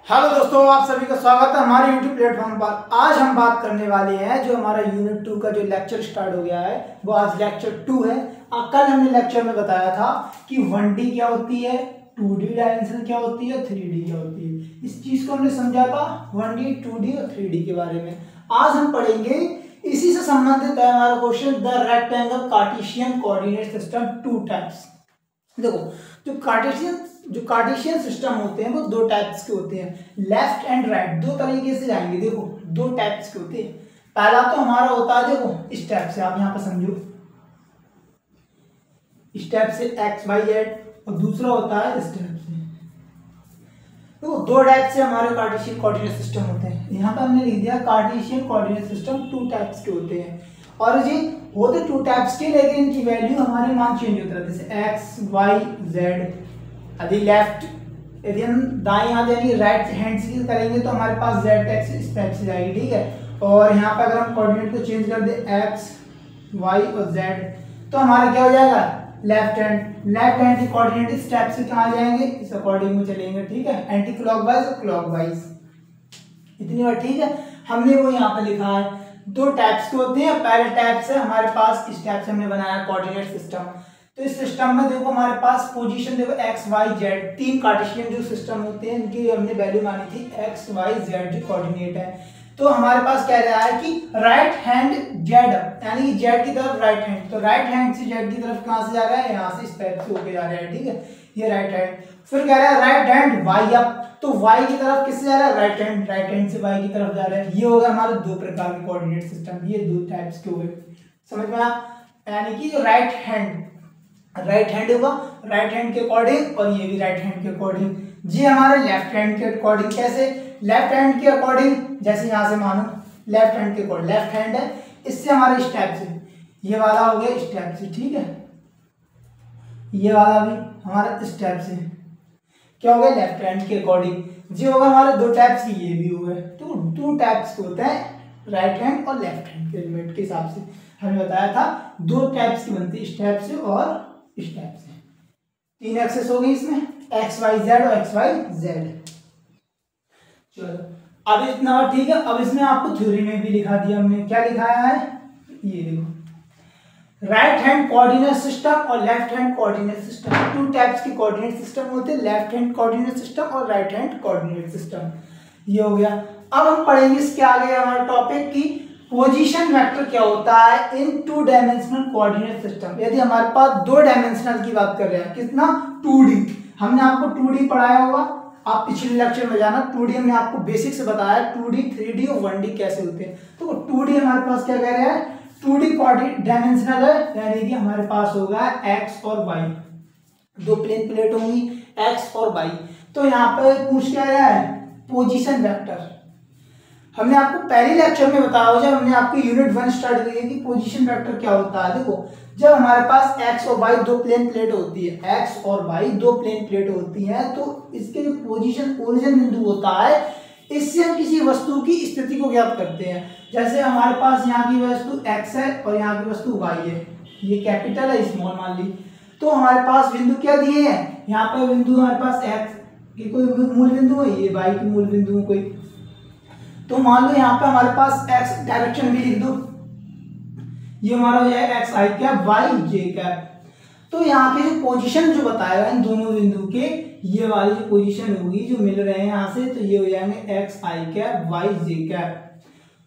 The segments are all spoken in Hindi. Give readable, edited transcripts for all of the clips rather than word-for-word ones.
हेलो दोस्तों, आप सभी का स्वागत है हमारे यूट्यूब प्लेटफॉर्म पर। आज हम बात करने वाले हैं जो हमारा यूनिट 2 का जो लेक्चर स्टार्ट हो गया है वो आज लेक्चर 2 है। कल हमने लेक्चर में बताया था कि 1D क्या होती है, 2D डायमेंशन क्या होती है, 3D क्या होती है। इस चीज को हमने समझा था 1D, 2D और 3D के बारे में। आज हम पढ़ेंगे इसी से संबंधित है हमारा question, the rectangle Cartesian coordinate system two types. देखो, जो कार्टेशियन सिस्टम होते हैं वो दो टाइप्स के होते हैं, लेफ्ट एंड राइट। दो तरीके से जाएंगे। देखो, दो टाइप्स के होते हैं। पहला तो हमारा होता है, देखो इस टाइप से, आप यहां पर समझो, इस टाइप से एक्स वाई जेड, और दूसरा होता है इस टाइप से। देखो, दो टाइप से हमारे कार्टेशियन कोऑर्डिनेट सिस्टम होते हैं। यहाँ पर हमने लिख दिया Cartesian coordinate system two types के होते हैं। और ये होते टू टाइप्स के, लेकिन इनकी वैल्यू हमारे मान चेंज होता है, जैसे एक्स वाई जेड। यदि लेफ्ट, यदि हम दाएं हाथ यानी राइट हैंड से करेंगे तो हमारे पास जेड एक्स इस टाइप से जाएगी, ठीक है। और यहाँ पर अगर हम कोऑर्डिनेट को चेंज कर दे एक्स वाई और जेड, तो हमारा क्या हो जाएगा, लेफ्ट हैंड की कोऑर्डिनेट इस टाइप से कहाँ जाएंगे, इस अकॉर्डिंग में चलेंगे, ठीक है। एंटी क्लॉकवाइज और क्लॉकवाइज, इतनी बार, ठीक है। हमने वो यहाँ पे लिखा है। दो टाइप्स के होते हैं। पहले टाइप से हमारे पास इस टाइप से हमने बनाया कोऑर्डिनेट सिस्टम। तो इस सिस्टम में देखो हमारे पास पोजीशन, देखो एक्स वाई जेड, तीन कार्टेशियन जो सिस्टम होते हैं इनकी हमने वैल्यू मानी थी एक्स वाई जेड जो कोऑर्डिनेट है। तो हमारे पास कह रहा है कि राइट हैंड जेड, यानी जेड की तरफ राइट हैंड, तो राइट हैंड से जेड की तरफ कहां से जा रहा है, यहाँ से इस टाइप से होके जा रहा है, ठीक है, ये राइट हैंड। फिर कह रहा है राइट हैंड वाई अप, तो वाई की तरफ किससे जा रहा है, राइट हैंड से वाई की तरफ जा रहा है। ये हो गया हमारे दो प्रकार के कोऑर्डिनेट सिस्टम, ये दो टाइप्स के हो गए, समझ में आया। यानी कि जो राइट हैंड होगा राइट हैंड के अकॉर्डिंग, और ये भी राइट हैंड के अकॉर्डिंग। जी हमारे लेफ्ट हैंड के अकॉर्डिंग कैसे, लेफ्ट हैंड के अकॉर्डिंग, जैसे यहां से मानो लेफ्ट हैंड के अकॉर्डिंग, लेफ्ट हैंड है, इससे हमारे इस टाइप से, ये वाला हो गया इस टाइप से, ठीक है। ये वाला भी हमारा इस टाइप से क्या हो गया, लेफ्ट हैंड के अकॉर्डिंग। जी होगा हमारे दो टाइप्स की, ये भी हो गए। तो टू टाइप्स के होते हैं, राइट हैंड और लेफ्ट हैंड के एलिमेंट के हिसाब से हमने बताया था। दो टाइप्स की बनती है, इस टाइप से और इस टाइप से। तीन एक्सेस हो गई इसमें, एक्स वाई जेड और एक्स वाई जेड। चलो अब इतना, ठीक है। अब इसमें आपको थ्योरी में भी लिखा दिया हमने, क्या लिखाया है, ये देखो, राइट हैंड कोऑर्डिनेट सिस्टम और left hand coordinate system. Two types के कोऑर्डिनेट सिस्टम होते हैं, लेफ्ट हैंड कोऑर्डिनेट सिस्टम और राइट हैंड कोऑर्डिनेट सिस्टम। ये हो गया। अब हम पढ़ेंगे इसके आगे हमारा टॉपिक की पोजीशन वेक्टर क्या होता है इन टू डायमेंशनल कोऑर्डिनेट सिस्टम। यदि हमारे पास दो डायमेंशनल की बात कर रहे हैं, कितना, 2D। हमने आपको 2D पढ़ाया होगा, आप पिछले लेक्चर में जाना। 2D हमने आपको बेसिक से बताया, 2D 3D और 1D कैसे होते हैं। तो 2D हमारे पास क्या कह रहे हैं, 2D डायमेंशनल है, यानी कि हमारे पास होगा एक्स और वाई, दो प्लेन प्लेट होंगी एक्स और वाई। तो यहाँ पे पूछ क्या रहा है, पोजीशन वेक्टर। हमने आपको पहले लेक्चर में बताया हो, जब हमने आपको यूनिट 1 स्टार्ट की है कि पोजीशन वेक्टर क्या होता है। देखो, जब हमारे पास एक्स और वाई दो प्लेन प्लेट होती है, एक्स और वाई दो प्लेन प्लेट होती है, तो इसके जो पोजीशन ओरिजिन बिंदु होता है, इससे हम किसी वस्तु की स्थिति को ज्ञात करते हैं। जैसे हमारे पास यहाँ की वस्तु x है और यहाँ की वस्तु y है, ये कैपिटल है, स्मॉल मान ली। तो हमारे पास बिंदु क्या दिए हैं, यहाँ पे बिंदु हमारे पास x की कोई मूल बिंदु है, ये y की मूल बिंदु है कोई। तो मान लो यहाँ पे हमारे पास x डायरेक्शन भी लिख दो, ये हमारा हो जाएगा x I cap Y J cap. तो यहाँ के जो पोजीशन जो बताएगा इन दोनों बिंदु के, ये वाली जो पोजीशन होगी जो मिल रहे हैं यहाँ से, तो ये हो जाएंगे x I cap Y J cap.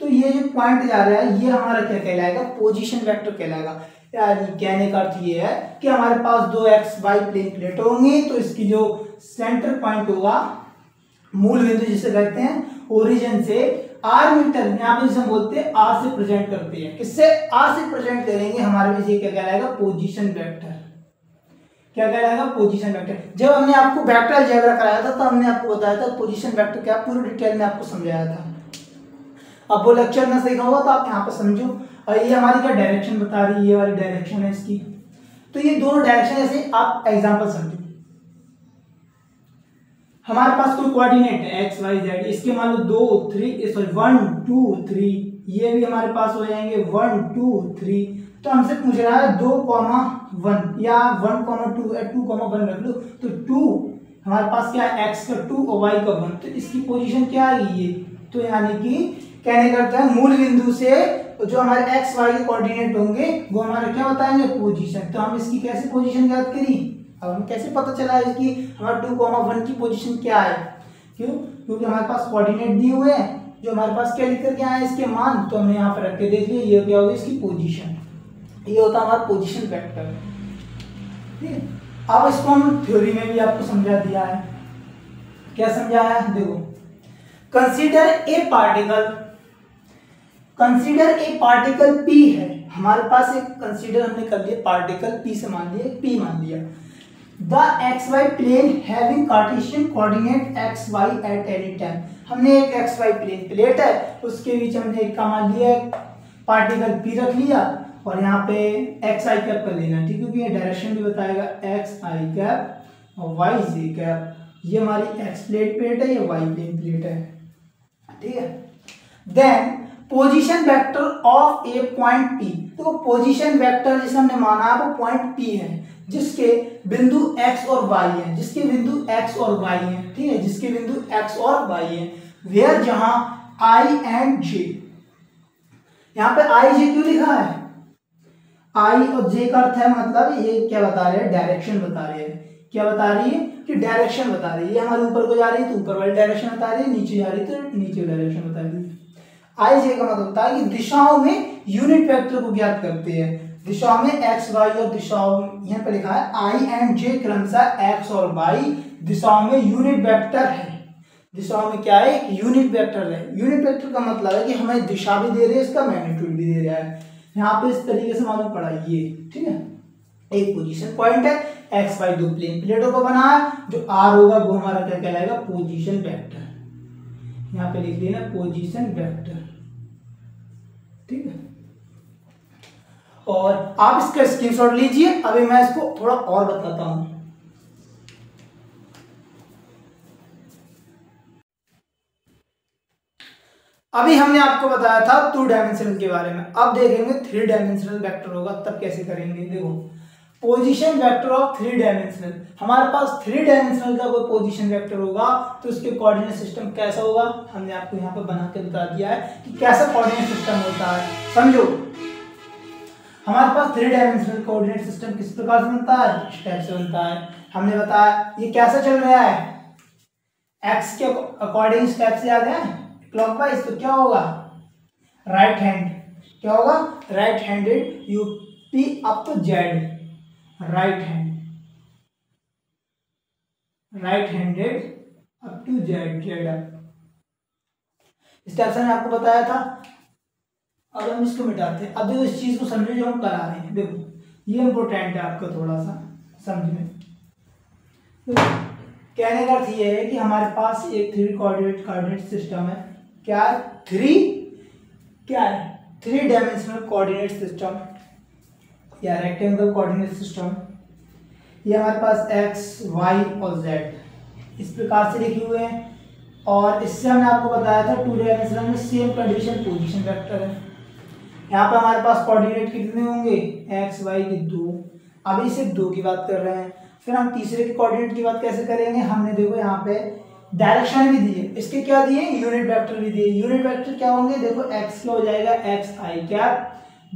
तो ये जो पॉइंट जा रहा है ये हमारा क्या कहलाएगा, पोजीशन वेक्टर कहलाएगा। यानी कहने का अर्थ ये है कि हमारे पास दो एक्स वाई प्लेन प्लेट होंगी, तो इसकी जो सेंटर पॉइंट होगा, मूल बिंदु जिसे कहते हैं, ओरिजिन से आर मीटर, यहाँ पे जिसे हम बोलते हैं आर से प्रेजेंट करते हैं। किससे, आर से प्रेजेंट करेंगे, हमारे पास ये क्या कहलाएगा, पोजीशन वेक्टर। क्या कहलाएगा, पोजीशन वेक्टर। जब हमने आपको वेक्टर अलजेब्रा कराया था तो हमने आपको बताया था पोजीशन वेक्टर क्या, पूरी डिटेल में आपको समझाया था। अब वो लेक्चर ना सीखा होगा तो आप यहाँ पे समझो। और ये हमारी क्या डायरेक्शन बता रही है, ये वाली डायरेक्शन है इसकी। तो ये दोनों डायरेक्शन, ऐसे आप एग्जाम्पल समझो। हमारे पास कोई कोऑर्डिनेट है एक्स वाई जेड, इसके मान लो 2 3 सॉरी 1 2 3, ये भी हमारे पास हो जाएंगे 1 2 3। तो हमसे पूछ रहा है 2, 1 या 1, 2 2, 1 रख लो, तो 2 हमारे पास क्या है, x का 2 और y का 1, तो इसकी पोजीशन क्या आएगी ये, तो यानी कि कहने करते हैं मूल बिंदु से जो हमारे x y के कोऑर्डिनेट होंगे वो हमारे क्या बताएंगे, पोजीशन। तो हम इसकी कैसे पोजीशन याद करी, अब हम कैसे पता चला है कि हमारा 2, 1 की पोजीशन क्या है, क्यों, क्योंकि हमारे पास कोऑर्डिनेट दिए हुए हैं, जो हमारे पास क्या लिख करके आए इसके मान, तो हमने यहाँ पर रख के देख लिया, ये क्या होगी इसकी पोजीशन, ये होता है हमारा पोजीशन वेक्टर। ठीक है, अब इसको हम थ्योरी में भी आपको समझा दिया है, क्या समझाया, देखो कंसीडर ए पार्टिकल P है, हमारे पास एक कंसीडर हमने कर लिया पार्टिकल P से मान लिया, P मान लिया, the XY plane having Cartesian coordinate XY at any time, हमने एक XY प्लेन प्लेट है उसके बीच हमने एक का मान लिया पार्टिकल P रख लिया और यहाँ पे XI कैप कर लेना, ठीक है, क्योंकि ये डायरेक्शन भी बताएगा XI कैप और YJ कैप, ये हमारी X प्लेट है, ये Y प्लेट है, ठीक है। Then position vector of a point P, तो पोजीशन वेक्टर जिसे हमने माना है वो पॉइंट P है जिसके बिंदु x और y है, जिसके बिंदु x और y है, ठीक है, जिसके बिंदु x और y है, वेयर जहां I एंड J, यहाँ पे I J क्यों लिखा है, I और J का अर्थ है मतलब ये क्या बता रहे हैं, डायरेक्शन बता रहे हैं, क्या बता रही है कि डायरेक्शन बता रही है, ये हमारे ऊपर को जा रही है तो ऊपर वाली डायरेक्शन बता रही है, नीचे जा रही है तो नीचे डायरेक्शन बता रही है। I J का मतलब होता है कि दिशाओं में यूनिट वेक्टर को ज्ञात करते हैं, दिशाओं में x y और दिशाओं, यहाँ पे लिखा है I एंड J क्रमशः x और y दिशाओं में यूनिट वेक्टर है, दिशाओं में क्या है, यूनिट वेक्टर है। यूनिट वेक्टर का मतलब है कि हमें दिशा भी दे रहे हैं, इसका मैग्नीट्यूड भी दे रहा है, यहाँ पे इस तरीके से मालूम पड़ा ये, ठीक है। एक पोजीशन पॉइंट है, x y दो प्लेन प्लेटों का बना है, जो r होगा वो हमारा क्या कहलाएगा, पोजीशन वेक्टर, यहाँ पे लिख लेना पोजीशन वेक्टर, ठीक है। और आप इसका स्क्रीनशॉट लीजिए, अभी मैं इसको थोड़ा और बताता हूं। अभी हमने आपको बताया था 2 डायमेंशनल के बारे में, अब देखेंगे 3 डायमेंशनल वेक्टर होगा तब कैसे करेंगे। देखो पोजीशन वेक्टर ऑफ 3 डायमेंशनल, हमारे पास 3 डायमेंशनल का कोई पोजीशन वेक्टर होगा तो उसके कोऑर्डिनेट सिस्टम कैसा होगा, हमने आपको यहाँ पे बना के बता दिया है कि कैसा कोऑर्डिनेट सिस्टम होता है। समझो हमारे पास 3 डायमेंशनल कोऑर्डिनेट सिस्टम किस प्रकार से बनता है, इस टाइप से बनता है। हमने बताया ये कैसा चल रहा है, एक्स के अकॉर्डिंग स्टेप से आ गया क्लॉकवाइज, तो क्या होगा, राइट हैंड, क्या होगा, right handed UP up to Z, right handed up to Z, Z up, इस टाइप से मैंने आपको बताया था। अब हम इसको मिटाते हैं। अब देखो इस चीज को समझो जो हम करा रहे हैं, देखो ये इंपोर्टेंट है आपका थोड़ा सा समझने। कहने का अर्थ ये है कि हमारे पास एक 3 कोऑर्डिनेट सिस्टम है, क्या है 3 डायमेंशनल कोऑर्डिनेट सिस्टम या रेक्टेंगुलर कोऑर्डिनेट सिस्टम। ये हमारे पास x, y और z इस प्रकार से लिखे हुए हैं, और इससे हमने आपको बताया था 2 डायमेंशनल में सेम कंडीशन पोजीशन वेक्टर है। यहाँ पर हमारे पास कोऑर्डिनेट कितने होंगे, x, y के 2, अभी सिर्फ 2 की बात कर रहे हैं। फिर हम तीसरे के कोऑर्डिनेट की बात कैसे करेंगे, हमने देखो यहाँ पे डायरेक्शन भी दिए, इसके क्या दिए, यूनिट वेक्टर भी दिए। यूनिट वेक्टर क्या होंगे, देखो x का हो जाएगा xi कैप,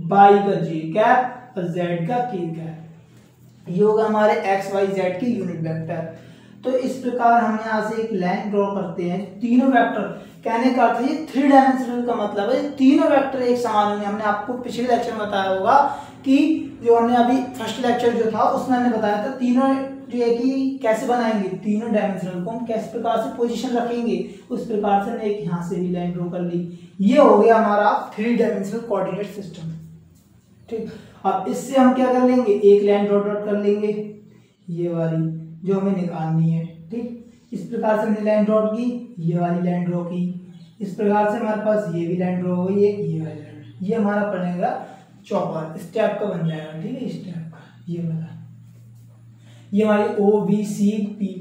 y का j कैप और z का k कैप, ये होगा हमारे x y z के यूनिट वेक्टर। तो इस प्रकार हम यहाँ से एक लाइन ड्रॉ करते हैं, तीनों वेक्टर, कहने का अर्थ ये 3 डायमेंशनल का मतलब है तीनों वेक्टर एक समान होंगे। हमने आपको पिछले लेक्चर में बताया होगा कि जो हमने अभी फर्स्ट लेक्चर जो था उसमें हमने बताया था तीनों जो है कि कैसे बनाएंगे, तीनों डायमेंशनल को हम किस प्रकार से पोजीशन रखेंगे, उस प्रकार से हमने एक यहाँ से भी लाइन ड्रॉ कर ली। ये हो गया हमारा 3 डायमेंशनल कोऑर्डिनेट सिस्टम, ठीक। अब इससे हम क्या कर लेंगे, एक लाइन डॉट डॉट कर लेंगे, ये वाली जो हमें निकालनी है, ठीक। इस प्रकार से हमने लाइन ड्रॉ की, ये वाली लाइन ड्रॉ की, इस प्रकार से हमारे पास ये भी लाइन ड्रॉ हो गई, ये वाली लाइन, ये हमारा बनेगा चौपर, इस टाइप का बन जाएगा, ठीक है, इस टाइप का ये वाला, ये हमारी O B C P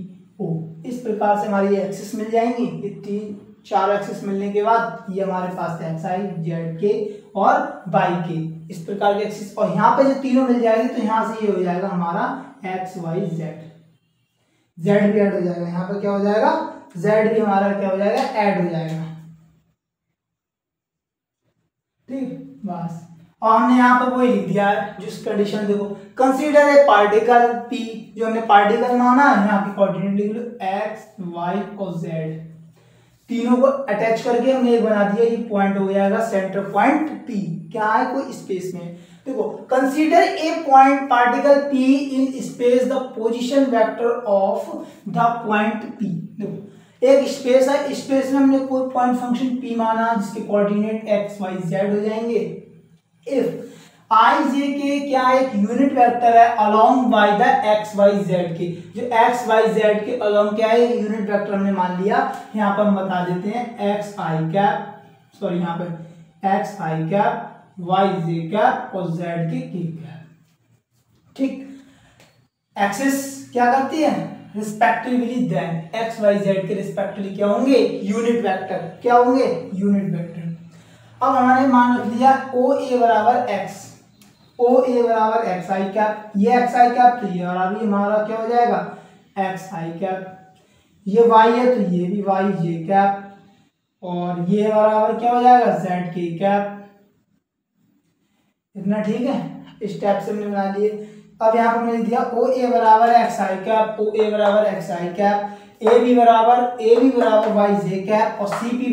O, इस प्रकार से हमारी ये एक्सिस मिल जाएंगी। ये 4 एक्सिस मिलने के बाद ये हमारे पास एक्स आई, जेड के और वाई के, इस प्रकार के एक्सिस, और यहाँ पे जो तीनों मिल जाएगी तो यहाँ से ये हो जाएगा हमारा एक्स वाई जेड, जेड भी ऐड हो जाएगा, यहाँ पर क्या हो जाएगा, जेड भी हमारा क्या हो जाएगा, ऐड हो जाएगा। ठीक, बस। और हमने यहाँ पर वही लिख दिया है जिस कंडीशन, देखो कंसीडर ए पार्टिकल पी, जो हमने पार्टिकल माना है, यहाँ की कोऑर्डिनेट लिख लो एक्स वाई और जेड, तीनों को अटैच करके हमने एक बना दिया, ये पॉइंट हो जाएगा सेंटर पॉइंट पी। क्या है, कोई स्पेस में। देखो consider a point particle P in space the position vector of the point P. देखो एक स्पेस है, स्पेस में हमने कोई पॉइंट फंक्शन पी माना जिसके कोऑर्डिनेट एक्स वाई जेड हो जाएंगे। इफ आई जे के क्या एक यूनिट वेक्टर है along by the X Y Z के, जो एक्स वाई जेड के अलोंग क्या है, यूनिट वेक्टर हमने मान लिया। यहाँ पर हम बता देते हैं एक्स आई कैप, सॉरी यहाँ पर X I cap, Y J cap और जेड के कैप। ठीक, एक्सिस क्या करती है, respectively then X Y Z के रिस्पेक्टिवली क्या होंगे, यूनिट वेक्टर, क्या होंगे, यूनिट वेक्टर। अब हमारे मान रख दिया ओ ए बराबर एक्स, ओ ए बराबर एक्स आई कैप, ये एक्स आई कैप तो ये और अभी हमारा क्या हो जाएगा एक्स आई कैप, ये वाई है तो ये भी वाई जे कैप, और ये बराबर क्या हो जाएगा जेड के कैप। इतना ठीक है, इस टाइप से हमने बना लिए। अब यहाँ पर मैंने दिया ओ ए बराबर X I cap, O A बराबर X I cap, A B बराबर वाई जे कैप और सी पी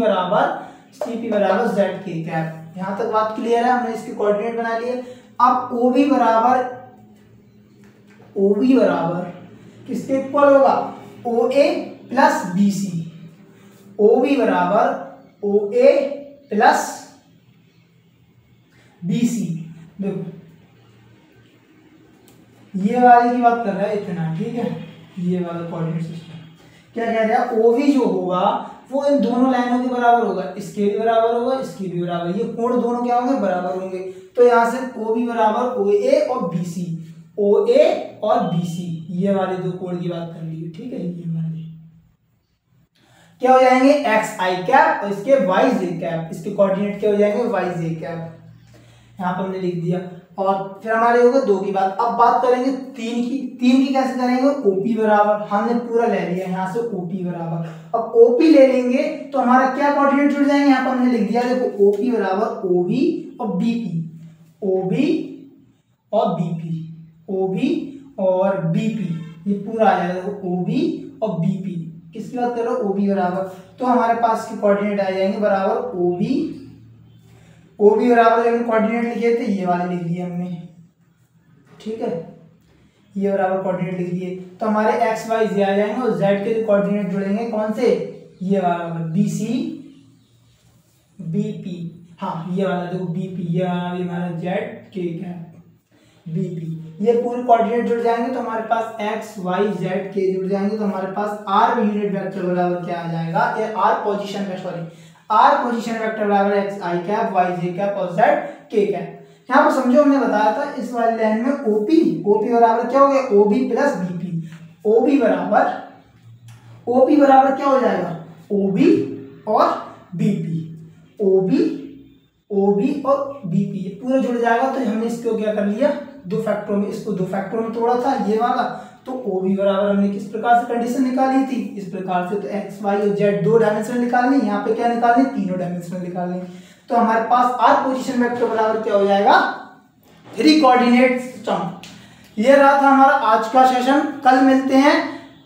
बराबर जेड के कैप। यहाँ तक बात क्लियर है, हमने इसके कोऑर्डिनेट बना लिए। अब ओ बी बराबर किसके इक्वल होगा, O A plus B C, O B बराबर ओ ए प्लस बी सी। देखो ये वाले की बात कर रहा है इतना, ठीक है, ये वाला कोऑर्डिनेट सिस्टम क्या कह रहा है, ओवी जो होगा वो इन दोनों लाइनों के बराबर होगा, इसके भी बराबर होगा, इसके भी बराबर, ये कोण दोनों क्या होंगे, बराबर होंगे। तो यहाँ से ओ बी बराबर ओ ए और बी सी, ओ ए और बी सी, ये वाले दो कोण की बात कर ली, ठीक है। ये वाले क्या हो जाएंगे, एक्स आई कैप और इसके वाई जे कैप, इसके कोऑर्डिनेट क्या हो जाएंगे, वाई जे कैप। यहाँ पर हमने लिख दिया। और फिर हमारे होगा दो की बात। अब बात करेंगे तीन की कैसे करेंगे, ओपी बराबर, हमने पूरा ले लिया यहाँ से ओपी बराबर। अब ओपी ले लेंगे तो हमारा क्या कोऑर्डिनेट जुड़ जाएंगे, यहाँ पर हमने लिख दिया, देखो ओपी बराबर ओबी और बीपी, ओबी और बीपी, ओबी और बीपी, ये पूरा आ जाएगा, देखो ओबी और बीपी। किसकी बात कर रहे हो, ओबी बराबर, तो हमारे पास के कोऑर्डिनेट आ जाएंगे बराबर ओबी बराबर हमने कोऑर्डिनेट लिखे थे, ये वाले लिख दिए हमने, ठीक है, ये बराबर कोऑर्डिनेट लिख दिए। तो हमारे एक्स वाई जे आ जाएंगे और जेड के कोऑर्डिनेट जुड़ेंगे कौन से, ये वाला बी सी बी पी, हाँ ये वाला देखो बी पी, ये हमारा जेड के क्या बी पी, ये पूरे कोऑर्डिनेट जुड़ जाएंगे तो हमारे पास एक्स वाई जेड के जुड़ जाएंगे। तो हमारे पास आर यूनिट वेक्टर बराबर क्या आ जाएगा, ये आर पोजीशन वेक्टर बराबर X I cap Y J cap और जेड के कैप। यहाँ पर समझो हमने बताया था इस वाली लाइन में ओपी बराबर क्या हो गया, ओबी प्लस बीपी, ओबी बराबर क्या हो जाएगा, ओबी और बीपी, ओबी और बीपी, ये पूरा जुड़ जाएगा। तो हमने इसको क्या कर लिया, दो फैक्टरों में, इसको दो फैक्टरों में तोड़ा था ये वाला। तो ओबी बराबर हमने किस प्रकार से कंडीशन निकाली थी, इस प्रकार से। तो एक्स वाई और जेड दो डायमेंशनल निकालनी, यहाँ पे क्या निकालनी, तीनों डायमेंशनल निकालनी। तो हमारे पास आर पोजीशन वेक्टर बराबर क्या हो जाएगा, 3 कोऑर्डिनेट सिस्टम। ये रहा था हमारा आज का सेशन, कल मिलते हैं।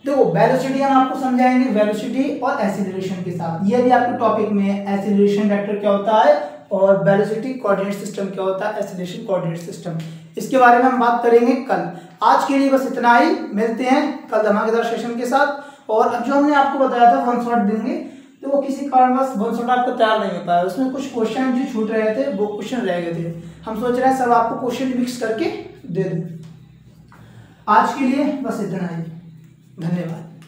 देखो वेलोसिटी हम आपको समझाएंगे, वेलोसिटी और एक्सीलरेशन के साथ, ये भी आपके टॉपिक में है। एक्सीलरेशन वेक्टर क्या होता है और वेलोसिटी कोऑर्डिनेट सिस्टम क्या होता है, एक्सीलरेशन कोऑर्डिनेट सिस्टम, इसके बारे में हम बात करेंगे कल। आज के लिए बस इतना ही, मिलते हैं कल धमाकेदार सेशन के साथ। और अब जो हमने आपको बताया था 1 शॉट देंगे, तो वो किसी कारणवश 1 शॉट आपको तैयार नहीं हो पाया, उसमें कुछ क्वेश्चन जो छूट रहे थे वो क्वेश्चन रह गए थे। हम सोच रहे हैं सब आपको क्वेश्चन मिक्स करके दे दूं। आज के लिए बस इतना ही, धन्यवाद।